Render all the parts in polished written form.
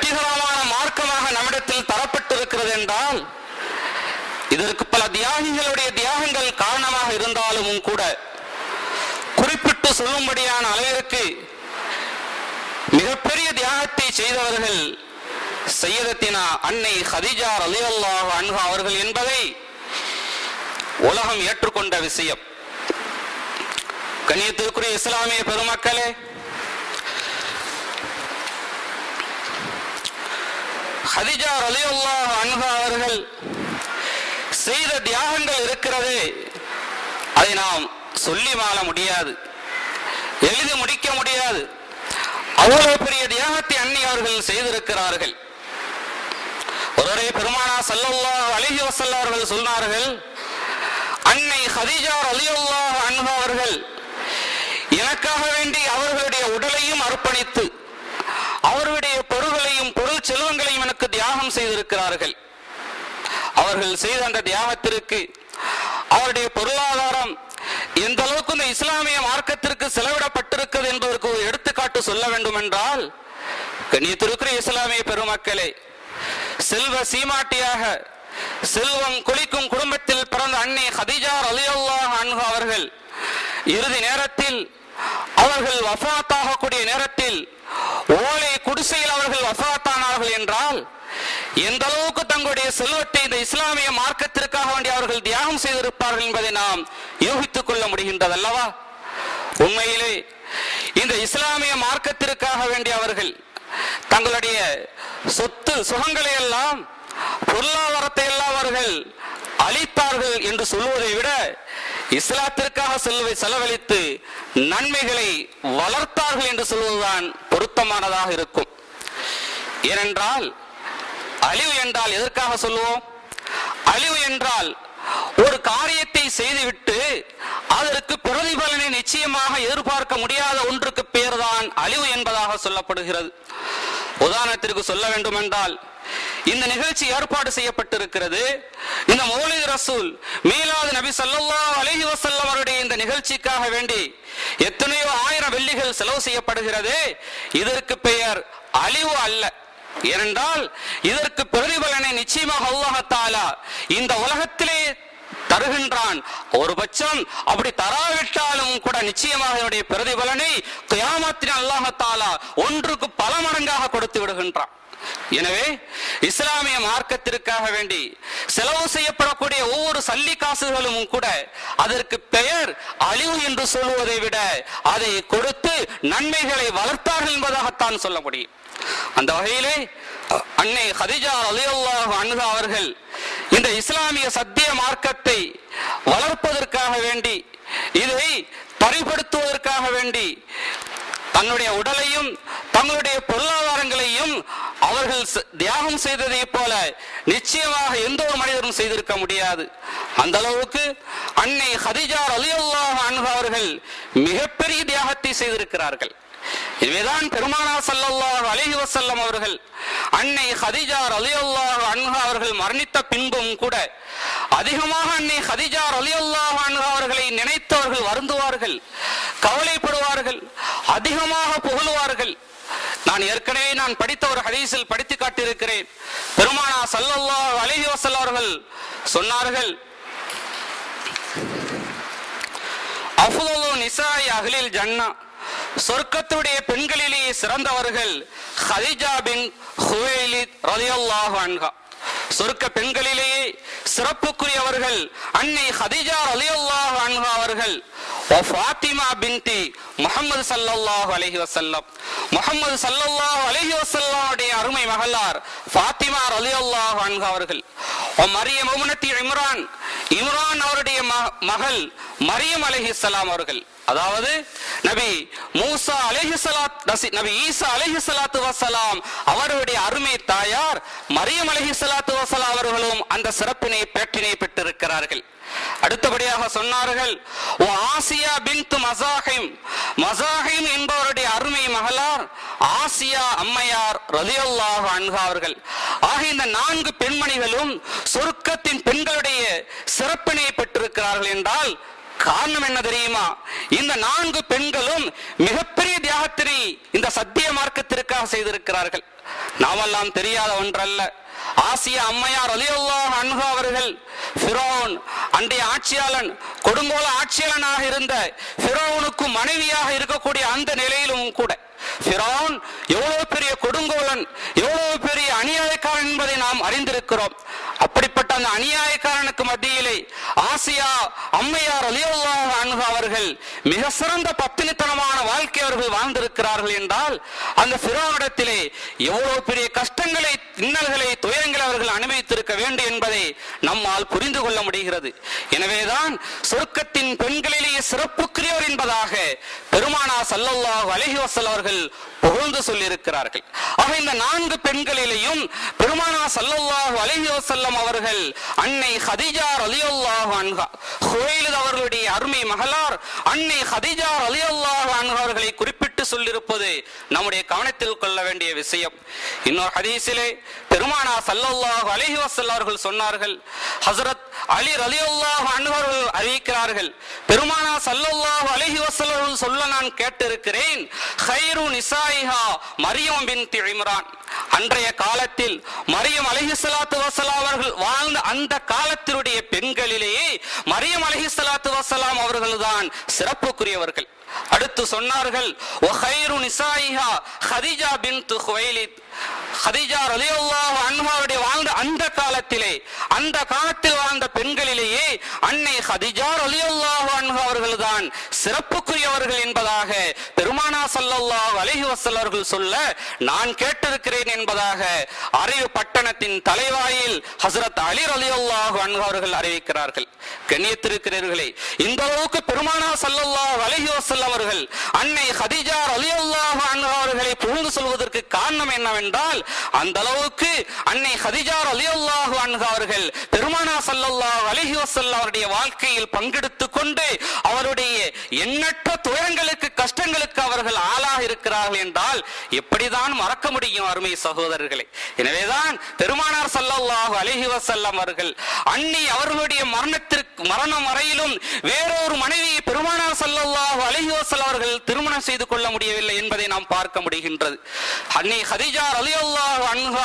வெற்றிகரமான மார்க்கமாக நம்மிடத்தில் தரப்பட்டிருக்கிறது என்றால் இதற்கு பல தியாகிகளுடைய தியாகங்கள் காரணமாக இருந்தாலும் கூட குறிப்பிட்டு சொல்லும்படியான அளவிற்கு மிகப்பெரிய தியாகத்தை செய்தவர்கள் சையதத்தினா அன்னை ஹதீஜா ரலியல்லாஹு அன்ஹா அவர்கள் என்பதை உலகம் ஏற்றுக்கொண்ட விஷயம். கண்ணியத்திற்குரிய இஸ்லாமிய பெருமக்களே, ஹதீஜா ரலியல்லாஹு அன்ஹா அவர்கள் செய்த தியாகங்கள் இருக்கிறது, அதை நாம் சொல்லி மாள முடியாது, எழுதி முடிக்க முடியாது. அவ்வளவு பெரிய தியாகத்தை அன்னி அவர்கள் செய்திருக்கிறார்கள். ஒருவரே பெருமானா ஸல்லல்லாஹு அலைஹி வஸல்லம் அவர்கள் சொன்னார்கள், அன்னை ஹதீஜா ரலியல்லாஹு அன்ஹா அவர்கள் எனக்காக வேண்டி அவர்களுடைய உடலையும் அர்ப்பணித்து அவர்களுடைய பொருள்களையும் பொருள் செல்வங்களையும் எனக்கு தியாகம் செய்திருக்கிறார்கள். அவர்கள் செய்த அந்த தியாகத்திற்கு அவருடைய பொருளாதாரம் எந்த அளவுக்கு இந்த இஸ்லாமிய மார்க்கத்திற்கு செலவிடப்பட்டிருக்கிறது என்பதற்கு ஒரு எடுத்துக்காட்டு சொல்ல வேண்டும் என்றால், கண்ணியத்திற்குரிய இஸ்லாமிய பெருமக்களே, செல்வ சீமாட்டியாக செல்வம் கொளிக்கும் குடும்பத்தில் பிறந்த அன்னை ஹதீஜா ரலியல்லாஹு அன்ஹா அவர்கள் இறுதி நேரத்தில் அவர்கள் வஃபாத்தாகக்கூடிய நேரத்தில் ஓலை குடிசையில் அவர்கள் வஃபாத்தானார்கள் என்றால் எந்த அளவுக்கு தங்களுடைய செல்வத்தை இந்த இஸ்லாமிய மார்க்கத்திற்காக வேண்டி அவர்கள் தியாகம் செய்திருப்பார்கள் என்பதை நாம் யூகித்துக் கொள்ள முடிகின்றது அல்லவா? உண்மையிலே இந்த இஸ்லாமிய மார்க்கத்திற்காக வேண்டி அவர்கள் தங்களுடைய சொத்து சுகங்களை எல்லாம் பொருளாதாரத்தை எல்லாம் அவர்கள் அளித்தார்கள் என்று சொல்வதை விட இஸ்லாத்திற்காக செலவழித்து நன்மைகளை வளர்த்தார்கள் என்று சொல்வதுதான் பொருத்தமானதாக இருக்கும். ஏனென்றால் அழிவு என்றால் எதற்காக சொல்லுவோம்? அழிவு என்றால் ஒரு காரியத்தை செய்துவிட்டு அதற்கு பிரதிபலனை நிச்சயமாக எதிர்பார்க்க முடியாத ஒன்றுக்கு பேர்தான் அழிவு என்பதாக சொல்லப்படுகிறது. உதாரணத்திற்கு சொல்ல வேண்டும் என்றால், இந்த நிகழ்ச்சி ஏற்பாடு செய்யப்பட்டிருக்கிறது. இந்த மௌலித் ரசூல் மீலாது நபி ஸல்லல்லாஹு அலைஹி வஸல்லம் அவருடைய இந்த நிகழ்ச்சிக்காக வேண்டி எத்தனையோ ஆயிரம் வெள்ளிகள் செலவு செய்யப்படுகிறது. இதற்கு பெயர் அழிவு அல்ல. ஏனென்றால் இதற்கு பிரதிபலனை நிச்சயமாக அல்லாஹ் தஆலா இந்த உலகத்திலே தருகின்றான். ஒரு பட்சம் அப்படி தராவிட்டாலும் கூட நிச்சயமாக இதனுடைய பிரதிபலனை கியாமத்தில் அல்லாஹ் தஆலா ஒன்றுக்கு பல மடங்காக கொடுத்து விடுகின்றான். எனவே இஸ்லாமிய மார்க்கத்திற்காக வேண்டி செலவு செய்யப்படக்கூடிய ஒவ்வொரு சல்லி காசுகளும் கூட அதற்கு பெயர் அழிவு என்று சொல்வதை விட அதை கொடுத்து நன்மைகளை வளர்த்தார்கள் என்பதாகத்தான் சொல்ல முடியும். அந்த வகையிலே அன்னை ஹதீஜா ரலியல்லாஹு அன்ஹா அவர்கள் இந்த இஸ்லாமிய சத்திய மார்க்கத்தை வளர்ப்பதற்காக வேண்டி, இதை பரிபடுத்துவதற்காக வேண்டி தன்னுடைய உடலையும் தங்களுடைய பொருளாதாரங்களையும் அவர்கள் தியாகம் செய்ததை போல நிச்சயமாக எந்த ஒரு மனிதரும் செய்திருக்க முடியாது. அந்த அளவுக்கு அன்னை ஹதீஜா ரலியல்லாஹு அன்ஹா அவர்கள் மிகப்பெரிய தியாகத்தை செய்திருக்கிறார்கள். இதுதான் பெருமானார் ஸல்லல்லாஹு அலைஹி வஸல்லம் அவர்கள் அன்னை ஹதீஜா ரலியல்லாஹு அன்ஹா அவர்கள் மரணித்த பின்பும் கூட அதிகமாக அன்னை ஹதீஜா ரலியல்லாஹு அன்ஹா அவர்களை நினைத்தவர்கள் வருந்துவார்கள், கவலைப்படுவார்கள், அதிகமாக புகழுவார்கள். நான் ஏற்கனவே படித்த ஒரு ஹதீஸில் படித்து காட்டியிருக்கிறேன். பெருமானார் ஸல்லல்லாஹு அலைஹி வஸல்லம் அவர்கள் சொன்னார்கள், அஃதலு நிசாஇ அஹ்லில் ஜன்னா, சொர்க்கத்துடைய பெண்களிலேயே சிறந்தவர்கள் ஹதீஜா பின் ஹுவைலித் ரலியல்லாஹு அன்ஹா. சொர்க்க பெண்களிலேயே சிறப்புக்குரியவர்கள் அன்னை ஹதீஜா ரலியல்லாஹு அன்ஹா அவர்கள். ஃபாத்திமா பின்தி முஹம்மது ஸல்லல்லாஹு அலைஹி வஸல்லம், முஹம்மது ஸல்லல்லாஹு அலைஹி வஸல்லம் உடைய அருமை மகளார் ஃபாத்திமா ரலியல்லாஹு அன்ஹா அவர்கள். மரியம் இப்னத்தி இம்ரான், இம்ரான் அவருடைய மகள் மரியம் அலைஹிஸ்ஸலாம் அவர்கள். அதாவது நபி மூசா அலைஹிஸ்ஸலாத் நபி ஈசா அலைஹிஸ்ஸலாத்து வஸலாம் அவருடைய அருமை தாயார் மரியம் அலைஹிஸ்ஸலாத்து வஸலாம் அவர்களும் அந்த சிறப்பினை பேற்றினை பெற்றிருக்கிறார்கள். அடுத்தபடியாக சொன்னார்கள், ஓ ஆசியா பின்த் மஸாஹிம், மஸாஹிம் என்பவருடைய அருமை மகளார் ஆசியா அம்மையார் ரலியல்லாஹு அன்ஹா அவர்கள். ஆக இந்த 4 பெண்மணிகளும் சொர்க்கத்தின் பெண்களுடைய சிறப்பினை பெற்றிருக்கிறார்கள் என்றால் காரணம் என்ன தெரியுமா? இந்த 4 பெண்களும் மிகப்பெரிய தியாகத்தினை இந்த சத்திய மார்க்கத்திற்காக செய்திருக்கிறார்கள். நாமெல்லாம் தெரியாத ஒன்றல்ல. ஆசியா அம்மையார் ரலியல்லாஹு அன்ஹா அவர்கள் ஃபிரௌன் அன்றைய ஆட்சியாளன், கொடுங்கோல ஆட்சியாளனாக இருந்த ஃபிரௌனுக்கு மனைவியாக இருக்கக்கூடிய அந்த நிலையிலும் கூட ஃபிரௌன் எவ்வளவு பெரிய கொடுங்கோலன், எவ்வளவு பெரிய அநியாயக்காரன் என்பதை நாம் அறிந்திருக்கிறோம். அப்படிப்பட்ட அந்த அநியாயக்காரனுக்கு மத்தியிலே ஆசியா அம்மையார் ரலியல்லாஹு அன்ஹா அவர்கள் மிக சிறந்த பத்தினித்தனமான வாழ்க்கை அவர்கள் வாழ்ந்திருக்கிறார்கள் என்றால் அந்த ஃபிரௌனிடத்திலே எவ்வளவு பெரிய கஷ்டங்களை, இன்னல்களை, துயரங்களை அவர்கள் அனுபவித்திருக்க வேண்டும் என்பதை நம்மால் புரிந்து கொள்ள முடிகிறது. எனவேதான் சொர்க்கத்தின் பெண்களிலேயே சிறப்புக்குரியவர் என்பதாக பெருமானார் ஸல்லல்லாஹு அலைஹி வஸல்லம் அவர்கள் புகழ்ந்து சொல்லியிருக்கிறார்கள். ஆக இந்த 4 பெண்களிலேயும் பெருமானார் ஸல்லல்லாஹு அலைஹி வஸல்லம் அவர்கள் அன்னை ஹதீஜா ரலியல்லாஹு அன்ஹா, குவைலித் அவர்களுடைய அருமை மகளார் அன்னை ஹதீஜா ரலியல்லாஹு அன்ஹா அவர்களை குறிப்பிட்டு சொல்லியிருப்பது நம்முடைய கவனத்தில் கொள்ள வேண்டிய விஷயம். இன்னொரு ஹதீஸிலே பெருமானார் ஸல்லல்லாஹு அலைஹி வஸல்லம் அவர்கள் சொன்னார்கள், ஹஜ்ரத் அலி ரலியல்லாஹு அன்ஹு அவர்கள் அறிவிக்கிறார்கள், பெருமானார் ஸல்லல்லாஹு அலைஹி வஸல்லம் அவர்கள் சொல்ல நான் கேட்டிருக்கிறேன், கைரு நிசாயிஹா மரியம் பின்த் இம்ரான். அன்றைய காலத்தில் மரியம் அலைஹிஸ்ஸலாத்து வஸலாம் அவர்கள் வாழ்ந்த அந்த காலத்தினுடைய பெண்களிலேயே மரியம் அலைஹிஸ்ஸலாத்து வஸலாம் அவர்கள்தான் சிறப்புக்குரியவர்கள். அடுத்து சொன்னார்கள், வகைரு நிசாயிஹா ஹதீஜா பின்த் குவைலித். ஹதீஜா ரலியல்லாஹு அன்ஹாவுடைய வாழ்ந்த அந்த காலத்திலே, அந்த காலத்தில் வாழ்ந்த பெண்களிலேயே அன்னை ஹதீஜா ரலியல்லாஹு அன்ஹா அவர்கள்தான் சிறப்புக்குரியவர்கள் என்பதாக பெருமானார் ஸல்லல்லாஹு அலைஹி வஸல்லம் அவர்கள் சொல்ல நான் கேட்டிருக்கிறேன் என்பதாக அறிவு பட்டணத்தின் தலைவாயில் ஹஜ்ரத் அலி ரலியல்லாஹு அன்ஹு அவர்கள் அறிவிக்கிறார்கள். கண்ணியத்திருக்கிறவர்களே, இந்த அளவுக்கு பெருமானார் ஸல்லல்லாஹு அலைஹி வஸல்லம் அவர்கள் அன்னை ஹதீஜா ரலியல்லாஹு அன்ஹா அவர்களை புகழ்ந்து சொல்வதற்கு காரணம் என்னவென்றால் அந்த அளவுக்கு அன்னை ஹதீஜா ரலியல்லாஹு அன்ஹா அவர்கள் பெருமானார் ஸல்லல்லாஹு அலைஹி வஸல்லம் அவருடைய வாழ்க்கையில் பங்கெடுத்துக் கொண்டு அவருடைய எண்ணற்ற துயரங்களுக்கு, கஷ்டங்களுக்கு அவர்கள் ஆளாக இருக்கிறார்கள் என்றால் எப்படிதான் மறக்க முடியும் அருமை சகோதரர்களே. எனவேதான் பெருமானார் ஸல்லல்லாஹு அலைஹி வஸல்லம் அவர்கள் அன்னி அவர்களுடைய மரணம் வரையிலும் வேறொரு மனைவியை பெருமானார் ஸல்லல்லாஹு அலைஹி வஸல்லம் அவர்கள் திருமணம் செய்து கொள்ள முடியவில்லை என்பதை நாம் பார்க்க முடிகின்றது. அன்னி ஹதீஜா ரலியல்லாஹு அன்ஹா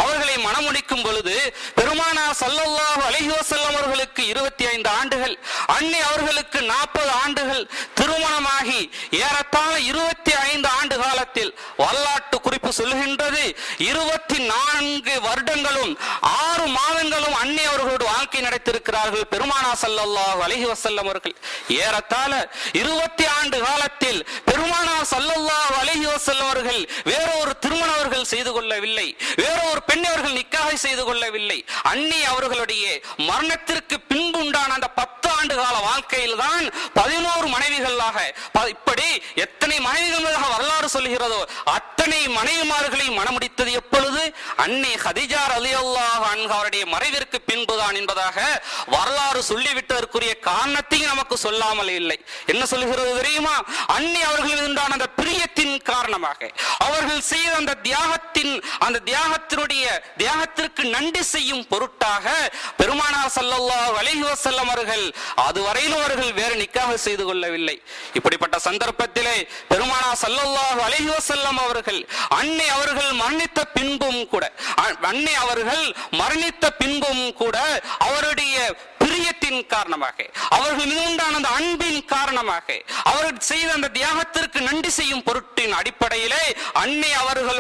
அவர்களை மணமுடிக்கும் பொழுது பெருமானார் ஸல்லல்லாஹு அலைஹி வஸல்லம் அவர்களுக்கு 25 ஆண்டுகள், அன்னி அவர்களுக்கு 40 ஆண்டுகள், திருமணமாகி ஏறத்தாழ 25 ஆண்டு காலத்தில் வரலாற்று குறிப்பு சொல்கின்றது 24 வருடங்களும் 6 மாதங்களும் அன்னி அவர்களோடு வாழ்க்கை நடத்திருக்கிறார்கள் பெருமானார் ஸல்லல்லாஹு அலைஹி வஸல்லம் அவர்கள். ஏறத்தாழ 20 ஆண்டு காலத்தில் பெருமானார் ஸல்லல்லாஹு அலைஹி வஸல்லம் அவர்கள் வேறொரு திருமணம் அவர்கள் செய்து கொள்ளவில்லை, வேறொரு பெண்ணை அவர்கள் நிக்காஹ் செய்து கொள்ளவில்லை. அன்னி அவர்களுடைய மரணத்திற்கு பின்பு உண்டான அந்த 10 ஆண்டு கால வாழ்க்கையில் தான் 11 மனைவிகளாக, இப்படி எத்தனை மனைவிகளாக வரலாறு சொல்கிறதோ அத்தனை மனைவிமார்களை மணமுடித்தது எப்பொழுது? அன்னை ஹதீஜா ரலியல்லாஹு அன்ஹா அவருடைய மறைவிற்கு பின்புதான் என்பதாக வரலாறு சொல்லிவிட்டதற்குரிய காரணத்தையும் நமக்கு சொல்லாமல் இல்லை. என்ன சொல்கிறது தெரியுமா? அன்னி அவர்கள் உண்டான அந்த பிரியத்தின் காரணமாக, அவர்கள் செய்த அந்த தியாகத்திற்கு நன்றி செய்யும் பொருட்டாக பெருமானார் ஸல்லல்லாஹு அலைஹி வஸல்லம் அவர்கள் அதுவரையிலும் அவர்கள் வேறு நிக்காஹ் செய்து கொள்ளவில்லை. இப்படிப்பட்ட சந்தர்ப்பத்திலே பெருமானார் ஸல்லல்லாஹு அலைஹி வஸல்லம் அவர்கள் அன்னை அவர்கள் மரணித்த பின்பும் கூட அவருடைய பிரியத்தின் காரணமாக, அவர்கள் மீது உண்டான அந்த அன்பின் காரணமாக, அவர்கள் செய்த அந்த தியாகத்திற்கு நன்றி செய்யும் பொருட்டின் அடிப்படையிலே அன்னை அவர்கள்